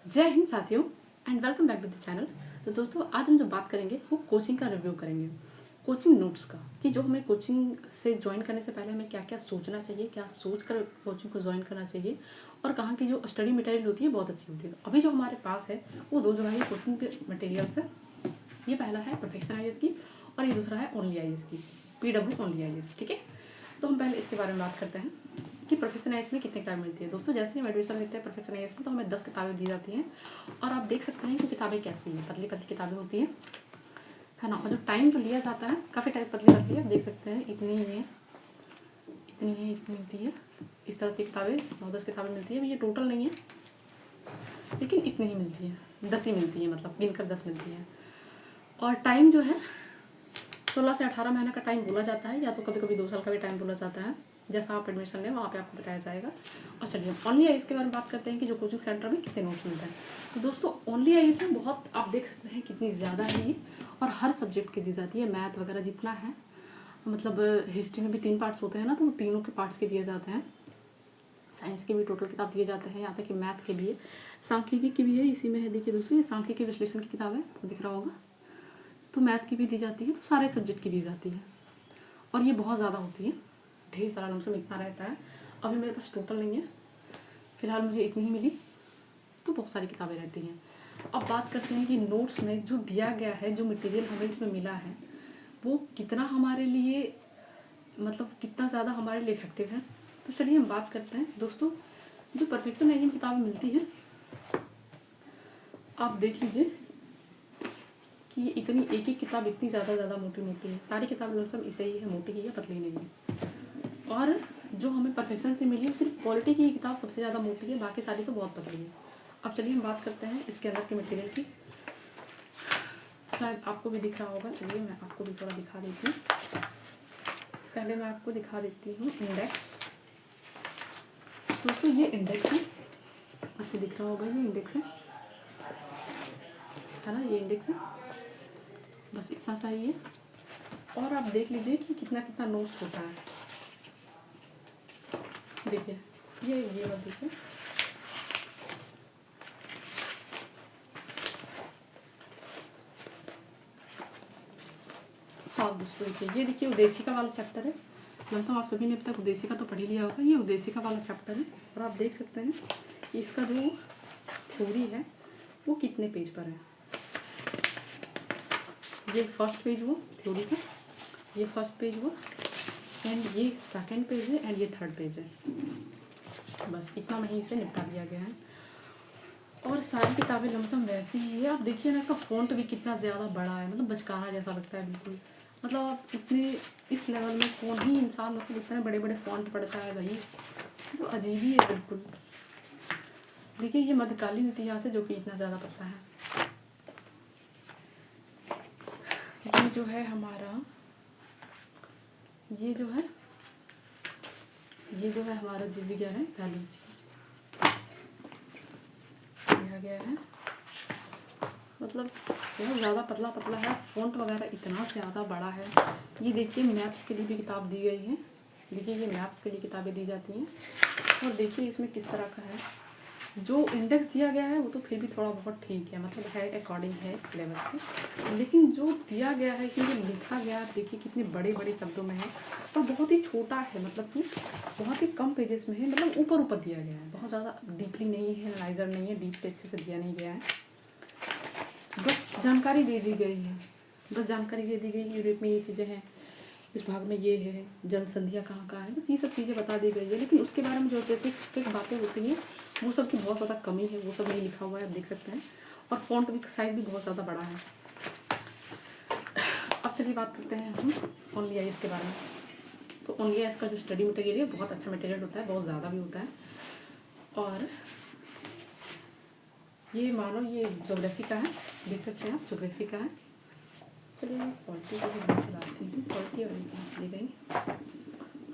जय हिंद साथियों and welcome back to the channel. तो दोस्तों आज हम जो बात करेंगे वो कोचिंग का रिव्यू करेंगे, कोचिंग नोट्स का, कि जो हमें कोचिंग से ज्वाइन करने से पहले हमें क्या क्या सोचना चाहिए, क्या सोच कर कोचिंग को ज्वाइन करना चाहिए और कहाँ की जो स्टडी मटेरियल होती है बहुत अच्छी होती है। अभी जो हमारे पास है वो दो जो है कोचिंग के मटेरियल्स है। ये पहला है परफेक्शन IAS की और ये दूसरा है ओनली IAS की, PW ओनली IAS। ठीक है, तो हम पहले इसके बारे में बात करते हैं कि परफेक्शन IAS में कितनी किताबें मिलती है। दोस्तों जैसे हम एडमिशन लेते हैं परफेक्शन IAS में तो हमें 10 किताबें दी जाती हैं और आप देख सकते हैं कि किताबें कैसी हैं, पतली पतली किताबें होती हैं, है ना। और जो टाइम जो लिया जाता है काफ़ी टाइम पतली पतली है, आप देख सकते हैं इतनी ही है, इतनी है, इतनी मिलती है। इस तरह से किताबें 9-10 किताबें मिलती है। अभी ये टोटल नहीं है लेकिन इतनी ही मिलती है, 10 ही मिलती है, मतलब गिनकर 10 मिलती हैं। और टाइम जो है 16 से 18 महीने का टाइम बोला जाता है, या तो कभी कभी 2 साल का भी टाइम बोला जाता है। जैसा आप एडमिशन लें वहाँ पे आपको बताया जाएगा। और चलिए ओनली IAS के बारे में बात करते हैं कि जो कोचिंग सेंटर में कितने नोट्स मिलते हैं। तो दोस्तों ओनली IAS में बहुत आप देख सकते हैं कितनी ज़्यादा है ये, और हर सब्जेक्ट की दी जाती है। मैथ वगैरह जितना है, मतलब हिस्ट्री में भी 3 पार्ट्स होते हैं ना, तो वो तीनों के पार्ट्स के दिए जाते हैं। साइंस के भी टोटल किताब दिए जाते हैं, यहाँ तक कि मैथ के भी है, सांख्यिकी की भी है। इसी में है, देखिए दोस्तों ये सांख्यिकी विश्लेषण की किताब है, दिख रहा होगा। तो मैथ की भी दी जाती है, तो सारे सब्जेक्ट की दी जाती है और ये बहुत ज़्यादा होती है, ढेर सारा लमसम इतना रहता है। अभी मेरे पास टोटल नहीं है, फिलहाल मुझे इतनी ही मिली, तो बहुत सारी किताबें रहती हैं। अब बात करते हैं कि नोट्स में जो दिया गया है, जो मटेरियल हमें इसमें मिला है वो कितना हमारे लिए, मतलब कितना ज़्यादा हमारे लिए इफेक्टिव है। तो चलिए हम बात करते हैं। दोस्तों जो परफेक्शन IAS में किताबें मिलती है, आप देख लीजिए कि ये इतनी एक एक किताब इतनी ज़्यादा मोटी मोटी है। सारी किताब लमसम इसे ही है, मोटी ही है, पतली नहीं है। और जो हमें परफेक्शन से मिली है सिर्फ क्वालिटी की किताब सबसे ज़्यादा मोटी है, बाकी सारी तो बहुत पतली है। अब चलिए हम बात करते हैं इसके अंदर के मटेरियल की। शायद आपको भी दिख रहा होगा, चलिए मैं आपको भी थोड़ा दिखा देती हूँ। पहले मैं आपको दिखा देती हूँ इंडेक्स। दोस्तों ये इंडेक्स है, आपको दिख रहा होगा, ये इंडेक्स है ना, ये इंडेक्स है, बस इतना सा ही है। और आप देख लीजिए कि कितना कितना नोट्स होता है। देखिए ये बात देखिए, हाँ दोस्तों देखिए, ये देखिए उद्देशिका वाला चैप्टर है। लमसम आप सभी ने अभी तक उद्देशिका तो पढ़ ही लिया होगा, ये उद्देशिका वाला चैप्टर है। और आप देख सकते हैं कि इसका जो थ्योरी है वो कितने पेज पर है। ये फर्स्ट पेज हुआ थ्योरी का, ये फर्स्ट पेज हुआ, एंड ये सेकंड पेज है, एंड ये थर्ड पेज है। बस इतना में ही इसे निपटा दिया गया है। और सारी किताबें लमसम वैसी ही है। आप देखिए ना, इसका फ़ॉन्ट भी कितना ज़्यादा बड़ा है, मतलब बचकाना जैसा लगता है बिल्कुल। मतलब आप इतने इस लेवल में कौन ही इंसान, मतलब इतने बड़े बड़े फ़ॉन्ट पढ़ता है भाई, तो अजीब ही है बिल्कुल। देखिए ये मध्यकालीन इतिहास है जो कि इतना ज़्यादा पड़ता है। ये जो है हमारा, ये जो है हमारा जीव विज्ञान है, बायोलॉजी दिया गया है। मतलब बहुत ज़्यादा पतला पतला है, फ़ॉन्ट वगैरह इतना ज़्यादा बड़ा है। ये देखिए मैथ्स के लिए भी किताब दी गई है, देखिए ये मैथ्स के लिए किताबें दी जाती हैं। और देखिए इसमें किस तरह का है, जो इंडेक्स दिया गया है वो तो फिर भी थोड़ा बहुत ठीक है, मतलब है अकॉर्डिंग है सिलेबस के, लेकिन जो दिया गया है, इसमें जो लिखा गया है देखिए कितने बड़े बड़े शब्दों में है और बहुत ही छोटा है, मतलब कि बहुत ही कम पेजेस में है, मतलब ऊपर ऊपर दिया गया है, बहुत ज़्यादा डीपली नहीं है, एनालाइजर नहीं है, डीप अच्छे से दिया नहीं गया है। बस जानकारी दे दी गई है, बस जानकारी दे दी गई कि यूरोप में ये चीज़ें हैं, इस भाग में ये है, जल संधियाँ कहाँ कहाँ है, बस ये सब चीज़ें बता दी गई है। लेकिन उसके बारे में जो बेसिक बातें होती हैं वो सब की बहुत ज़्यादा कमी है, वो सब नहीं लिखा हुआ है, आप देख सकते हैं। और फॉन्ट भी साइज भी बहुत ज़्यादा बड़ा है। अब चलिए बात करते हैं हम ओनली IAS के बारे में। तो ओनली IAS का जो स्टडी मटेरियल है बहुत अच्छा मटेरियल होता है, बहुत ज़्यादा भी होता है। और ये मानो ये ज्योग्राफी का है, देख सकते हैं आप, ज्योग्राफी का है। चलिए मैं पॉलिटी को भी चलाती हूँ, पॉलिटी वाली कहाँ चली गई।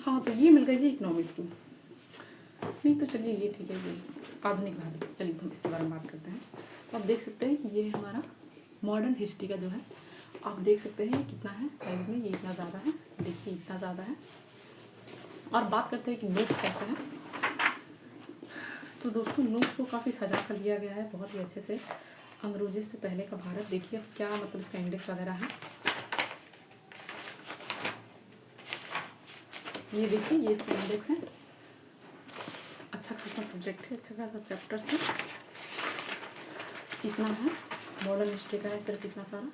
हाँ तो ये मिल गई है इकोनॉमिक्स की, नहीं तो चलिए ये ठीक है, ये आधुनिक भारत। चलिए तो हम इसके बारे में बात करते हैं। तो आप देख सकते हैं कि ये हमारा मॉडर्न हिस्ट्री का जो है, आप देख सकते हैं ये कितना है साइड में, ये इतना ज़्यादा है, देखिए इतना ज़्यादा है। और बात करते हैं कि नोट्स कैसे हैं। तो दोस्तों नोट्स को काफ़ी सजा कर लिया गया है बहुत ही अच्छे से। अंग्रेजी से पहले का भारत, देखिए क्या मतलब इसका इंडेक्स वगैरह है। ये देखिए, ये इसका इंडेक्स है। अच्छा खासा सब्जेक्ट है, अच्छा खासा चैप्टर्स है। इतना है, मॉडर्न हिस्ट्री का है सिर्फ इतना सारा।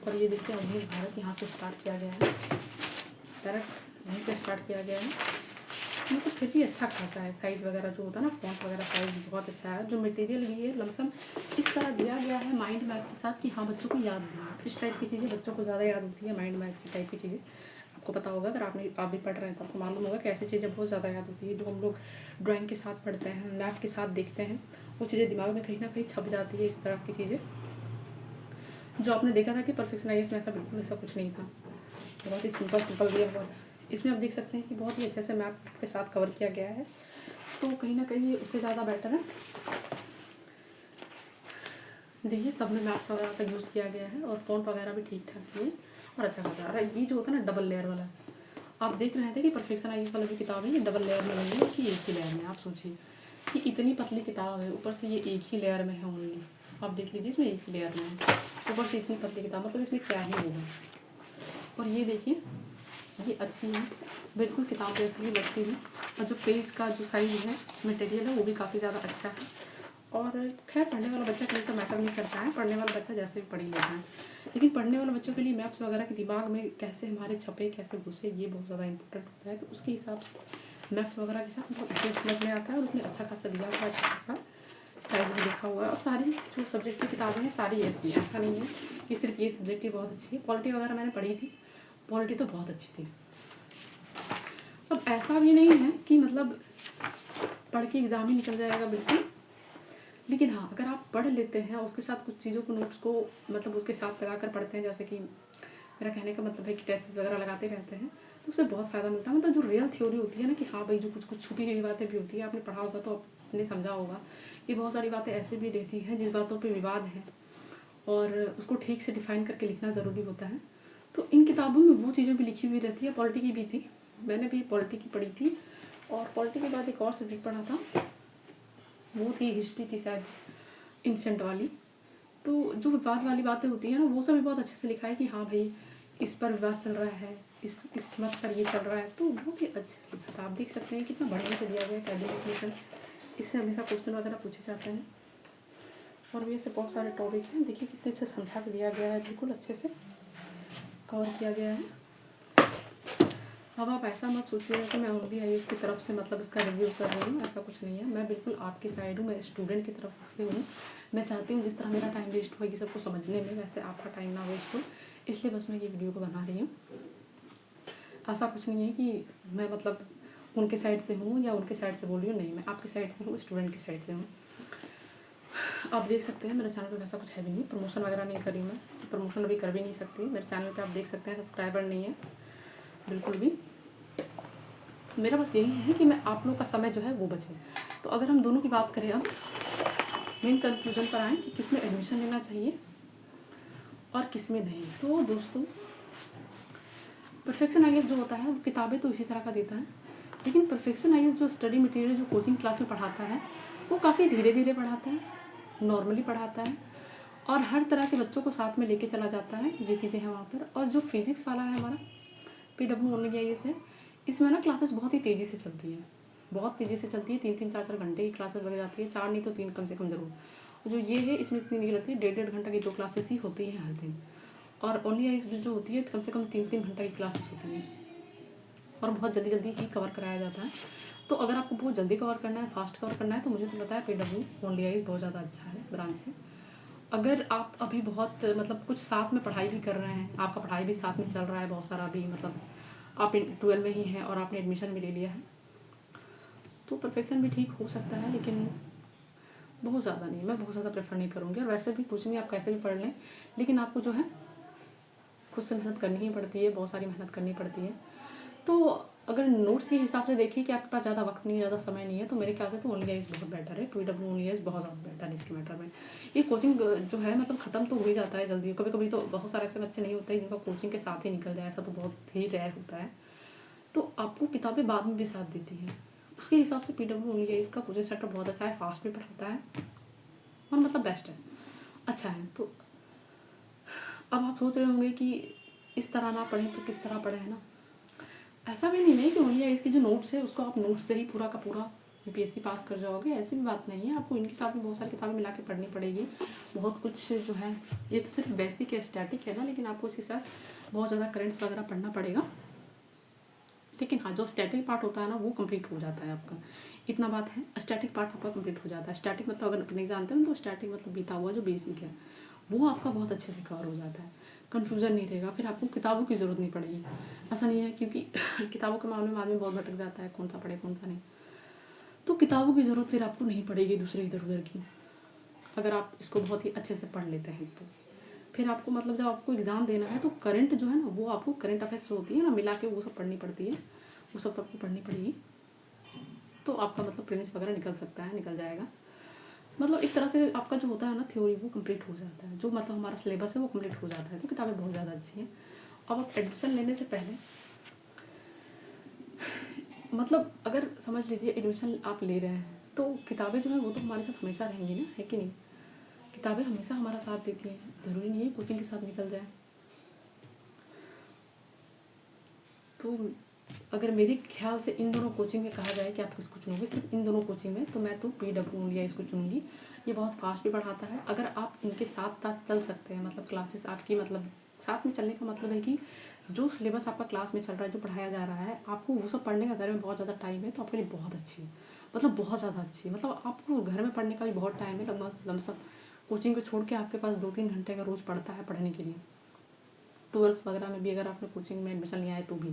और ये देखिए अभी भारत यहाँ से स्टार्ट किया गया है, डायरेक्ट यहीं से स्टार्ट किया गया है। मतलब फिर भी अच्छा खासा है। साइज़ वगैरह जो होता है ना, फॉन्ट वगैरह साइज़ बहुत अच्छा है। जो मटेरियल भी है लमसम इस तरह दिया गया है माइंड मैप के साथ कि हाँ बच्चों को याद भी, इस टाइप की चीज़ें बच्चों को ज़्यादा याद होती है। माइंड मैप की टाइप की चीज़ें आपको पता होगा, अगर आप भी पढ़ रहे हैं तो आपको मालूम होगा कि ऐसी चीज़ें बहुत ज़्यादा याद होती है। जो हम लोग ड्राइंग के साथ पढ़ते हैं, मैथ के साथ देखते हैं, वो चीज़ें दिमाग में कहीं ना कहीं छप जाती है। इस तरह की चीज़ें जो आपने देखा था कि परफेक्शन आईएएस में ऐसा बिल्कुल ऐसा कुछ नहीं था, बहुत ही सिंपल दिया हुआ था। इसमें आप देख सकते हैं कि बहुत ही अच्छे से मैप के साथ कवर किया गया है, तो कहीं ना कहीं उससे ज़्यादा बेटर है। देखिए सब में मैप्स वगैरह का यूज़ किया गया है और फ़ॉन्ट वगैरह भी ठीक ठाक है और अच्छा खासा। अरे ये जो होता है ना डबल लेयर वाला, आप देख रहे थे कि परफेक्शन आईएएस वाला जो किताब है ये डबल लेयर में नहीं है कि एक ही लेयर में। आप सोचिए कि इतनी पतली किताब है, ऊपर से ये एक ही लेयर में है ओनली। आप देख लीजिए इसमें एक ही लेयर में है, ऊपर से इतनी पतली किताब, मतलब इसमें क्या ही होगा। और ये देखिए ये अच्छी है, बिल्कुल किताब जैसी ही लगती है। और जो पेज का जो साइज़ है, मटेरियल है, वो भी काफ़ी ज़्यादा अच्छा है। और खैर पढ़ने वाला बच्चा के लिए सब मैटर नहीं करता है, पढ़ने वाला बच्चा जैसे भी पढ़ ही लेता है। लेकिन पढ़ने वाले बच्चों के लिए मैप्स वगैरह के दिमाग में कैसे हमारे छपे, कैसे घुसे, ये बहुत ज़्यादा इंपॉर्टेंट होता है। तो उसके हिसाब से मैप्स वगैरह के साथ बहुत अच्छे समझ में आता है। और उसमें अच्छा खासा दिया हुआ है, अच्छा खासा साइज में लिखा हुआ है। और सारी जो सब्जेक्ट की किताबें हैं सारी ऐसी हैं, ऐसा नहीं है कि सिर्फ ये सब्जेक्ट ही बहुत अच्छी है। पॉलिटी वगैरह मैंने पढ़ी थी, पॉलिटी तो बहुत अच्छी थी। अब ऐसा भी नहीं है कि मतलब पढ़ के एग्ज़ाम ही निकल जाएगा बिल्कुल, लेकिन हाँ अगर आप पढ़ लेते हैं और उसके साथ कुछ चीज़ों को नोट्स को मतलब उसके साथ लगा कर पढ़ते हैं, जैसे कि मेरा कहने का मतलब है कि टेस्ट वगैरह लगाते रहते हैं, तो उससे बहुत फ़ायदा मिलता है। मतलब जो रियल थ्योरी होती है ना कि हाँ भाई जो कुछ कुछ छुपी हुई बातें भी होती है, आपने पढ़ा होगा तो आपने समझा होगा कि बहुत सारी बातें ऐसे भी रहती हैं जिस बातों पर विवाद है और उसको ठीक से डिफ़ाइन करके लिखना ज़रूरी होता है। तो इन किताबों में वो चीज़ें भी लिखी हुई रहती है। पॉलिटी की भी थी, मैंने भी पॉलिटी की पढ़ी थी। और पॉलिटी के बाद एक और सब्जेक्ट पढ़ा था, वो थी हिस्ट्री थी शायद, इंसेंट वाली। तो जो विवाद वाली बातें होती हैं ना, वो सब भी बहुत अच्छे से लिखा है कि हाँ भाई इस पर विवाद चल रहा है, इस मत पर ये चल रहा है, तो बहुत ही अच्छे से लिखा था। आप देख सकते हैं कितना बढ़िया से दिया गया है कैबिनेट, इससे हमेशा क्वेश्चन वगैरह पूछे जाते हैं। और भी ऐसे बहुत सारे टॉपिक हैं, देखिए कितने अच्छे समझा के दिया गया है, बिल्कुल अच्छे से कवर किया गया है। अब आप ऐसा मत सोचिएगा कि मैं ओनली आईएएस की तरफ से मतलब इसका रिव्यू कर रही हूँ, ऐसा कुछ नहीं है। मैं बिल्कुल आपकी साइड हूँ, मैं स्टूडेंट की तरफ से हूँ। मैं चाहती हूँ जिस तरह मेरा टाइम वेस्ट होगी सबको समझने में, वैसे आपका टाइम ना वेस्ट हो, इसलिए बस मैं ये वीडियो को बना रही हूँ। ऐसा कुछ नहीं है कि मैं मतलब उनके साइड से हूँ या उनके साइड से बोल रही हूँ, नहीं, मैं आपकी साइड से हूँ, स्टूडेंट की साइड से हूँ। आप देख सकते हैं मेरे चैनल पे वैसा कुछ है भी नहीं, प्रमोशन वगैरह नहीं करी मैं, प्रमोशन अभी कर भी नहीं सकती। मेरे चैनल पे आप देख सकते हैं सब्सक्राइबर नहीं है बिल्कुल भी। मेरा बस यही है कि मैं आप लोग का समय जो है वो बचे। तो अगर हम दोनों की बात करें, अब मेन कंक्लूजन पर आएँ कि किस में एडमिशन लेना चाहिए और किस में नहीं। तो दोस्तों परफेक्शन आईएएस जो होता है वो किताबें तो इसी तरह का देता है, लेकिन परफेक्शन आईएएस जो स्टडी मटेरियल जो कोचिंग क्लास में पढ़ाता है वो काफ़ी धीरे धीरे पढ़ाता है, नॉर्मली पढ़ाता है और हर तरह के बच्चों को साथ में लेके चला जाता है। ये चीज़ें हैं वहाँ पर। और जो फिज़िक्स वाला है हमारा PW ओनली आईएएस है, इसमें ना क्लासेस बहुत ही तेज़ी से चलती हैं, बहुत तेज़ी से चलती है। 3-3 4-4 घंटे की क्लासेस लग जाती है, 4 नहीं तो 3 कम से कम ज़रूर। जो ये है इसमें इतनी नहीं लगती, 1.5 घंटा की 2 क्लासेस ही होती हैं हर दिन। और ओनली आईएएस जो होती है कम से कम 3-3 घंटा की क्लासेस होती हैं और बहुत जल्दी जल्दी ही कवर कराया जाता है। तो अगर आपको बहुत जल्दी कवर करना है, फास्ट कवर करना है, तो मुझे तो पता है PW ओनली आईएएस बहुत ज़्यादा अच्छा है ब्रांच है। अगर आप अभी बहुत मतलब कुछ साथ में पढ़ाई भी कर रहे हैं, आपका पढ़ाई भी साथ में चल रहा है बहुत सारा अभी, मतलब आप 12 में ही हैं और आपने एडमिशन भी ले लिया है, तो परफेक्शन भी ठीक हो सकता है, लेकिन बहुत ज़्यादा नहीं, मैं बहुत ज़्यादा प्रेफर नहीं करूँगी। और वैसे भी कुछ नहीं, आप कैसे भी पढ़ लें, लेकिन आपको जो है खुद से मेहनत करनी ही पड़ती है, बहुत सारी मेहनत करनी पड़ती है। तो अगर नोट्स के हिसाब से देखिए कि आपके पास ज़्यादा वक्त नहीं है, ज़्यादा समय नहीं है, तो मेरे ख्याल से तो ओनली आईएएस बहुत बेटर है। PW ओनली आईएएस बहुत ज़्यादा बेटर है इसके मैटर में। ये कोचिंग जो है मतलब ख़त्म तो हो ही जाता है जल्दी, कभी कभी तो बहुत सारे ऐसे बच्चे नहीं होते हैं जिनका कोचिंग के साथ ही निकल जाए, ऐसा तो बहुत ही रेयर होता है। तो आपको किताबें बाद में भी साथ देती हैं, उसके हिसाब से PW ओनली है, इसका कोचिंग सेंटर बहुत अच्छा है, फास्ट भी पढ़ाता है और मतलब बेस्ट है, अच्छा है। तो अब आप सोच रहे होंगे कि इस तरह ना पढ़ें तो किस तरह पढ़ें, है ना। ऐसा भी नहीं है कि ओनली इसके जो नोट्स है उसको आप नोट्स से ही पूरा का पूरा UPSC पास कर जाओगे, ऐसी भी बात नहीं है। आपको इनके साथ में बहुत सारी किताबें मिला के पढ़नी पड़ेगी, बहुत कुछ जो है। ये तो सिर्फ बेसिक है, स्टैटिक है ना, लेकिन आपको इसके साथ बहुत ज़्यादा करंट्स वगैरह पढ़ना पड़ेगा। लेकिन हाँ, जो स्टैटिक पार्ट होता है ना वो कंप्लीट हो जाता है आपका, इतना बात है, स्टैटिक पार्ट आपका कंप्लीट हो जाता है। स्टैटिक मतलब अगर नहीं जानते हैं तो स्टैटिक मतलब बीता हुआ जो बेसिक है वो आपका बहुत अच्छे से कवर हो जाता है, कन्फ्यूज़न नहीं रहेगा, फिर आपको किताबों की ज़रूरत नहीं पड़ेगी। ऐसा नहीं है, क्योंकि किताबों के मामले में आदमी बहुत भटक जाता है, कौन सा पढ़े कौन सा नहीं। तो किताबों की ज़रूरत फिर आपको नहीं पड़ेगी दूसरे इधर उधर की, अगर आप इसको बहुत ही अच्छे से पढ़ लेते हैं तो। फिर आपको मतलब जब आपको एग्ज़ाम देना है तो करंट जो है ना वो आपको करंट अफेयर्स होती है ना मिला के वो सब पढ़नी पड़ती है, वो सब आपको पढ़नी पड़ेगी, तो आपका मतलब प्रीलिम्स वगैरह निकल सकता है, निकल जाएगा। मतलब एक तरह से आपका जो होता है ना थ्योरी वो कंप्लीट हो जाता है, जो मतलब हमारा सिलेबस है वो कंप्लीट हो जाता है। तो किताबें बहुत ज़्यादा अच्छी हैं। अब आप एडमिशन लेने से पहले मतलब अगर समझ लीजिए एडमिशन आप ले रहे हैं तो किताबें जो हैं वो तो हमारे साथ हमेशा रहेंगी ना, है कि नहीं। किताबें हमेशा हमारा साथ देती हैं, ज़रूरी नहीं है कोचिंग के साथ निकल जाए। तो अगर मेरे ख्याल से इन दोनों कोचिंग में कहा जाए कि आप किसको चुनोगे, सिर्फ इन दोनों कोचिंग में, तो मैं तो PW इंडिया इसको चुनूँगी। ये बहुत फास्ट भी पढ़ाता है, अगर आप इनके साथ साथ चल सकते हैं, मतलब क्लासेस आपकी मतलब साथ में चलने का मतलब है कि जो सिलेबस आपका क्लास में चल रहा है, जो पढ़ाया जा रहा है, आपको वो सब पढ़ने का घर में बहुत ज़्यादा टाइम है, तो आपके लिए बहुत अच्छी है, मतलब बहुत ज़्यादा अच्छी है। मतलब आपको घर में पढ़ने का भी बहुत टाइम है, लगभग लमसम कोचिंग को छोड़ के आपके पास 2-3 घंटे का रोज़ पड़ता है पढ़ने के लिए। 12th वगैरह में भी अगर आपने कोचिंग में एडमिशन लिया है तो भी,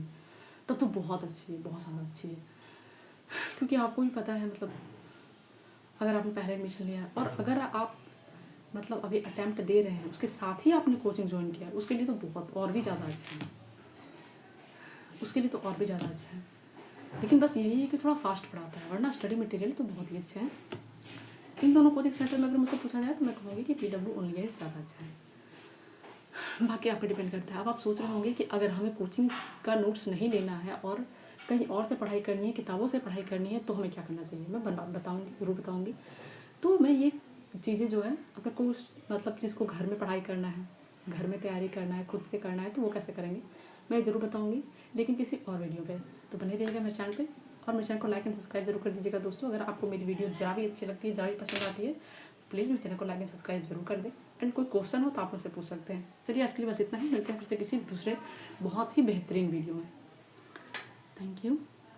तब तो बहुत अच्छी है, बहुत ज़्यादा अच्छी है। क्योंकि आपको भी पता है मतलब अगर आपने पहले एडमिशन लिया है और अगर आप मतलब अभी अटैम्प्ट दे रहे हैं उसके साथ ही आपने कोचिंग ज्वाइन किया है, उसके लिए तो बहुत और भी ज़्यादा अच्छा है, उसके लिए तो और भी ज़्यादा अच्छा है। लेकिन बस यही है कि थोड़ा फास्ट पढ़ाता है, वरना स्टडी मटेरियल तो बहुत ही अच्छे हैं। इन दोनों कोचिंग सेंटर में अगर मुझसे पूछा जाए तो मैं कहूँगी कि PW ओनली ज़्यादा अच्छा है। बाकी आप पे डिपेंड करता है। अब आप सोच रहे होंगे कि अगर हमें कोचिंग का नोट्स नहीं लेना है और कहीं और से पढ़ाई करनी है, किताबों से पढ़ाई करनी है, तो हमें क्या करना चाहिए। मैं बताऊँगी, ज़रूर बताऊँगी। तो मैं ये चीज़ें जो है, अगर कोई मतलब जिसको घर में पढ़ाई करना है, घर में तैयारी करना है, खुद से करना है, तो वो कैसे करेंगे मैं ज़रूर बताऊँगी, लेकिन किसी और वीडियो पे। तो बने रहिएगा मेरे चैनल पे और मेरे चैनल को लाइक एंड सब्सक्राइब जरूर कर दीजिएगा दोस्तों। अगर आपको मेरी वीडियो ज़रा भी अच्छी लगती है, ज़रा भी पसंद आती है, प्लीज़ मेरे चैनल को लाइक एंड सब्सक्राइब जरूर कर दें। एंड कोई क्वेश्चन हो तो आप मुझसे पूछ सकते हैं। चलिए आज के लिए बस इतना ही, मिलते हैं फिर से किसी दूसरे बहुत ही बेहतरीन वीडियो में। Thank you.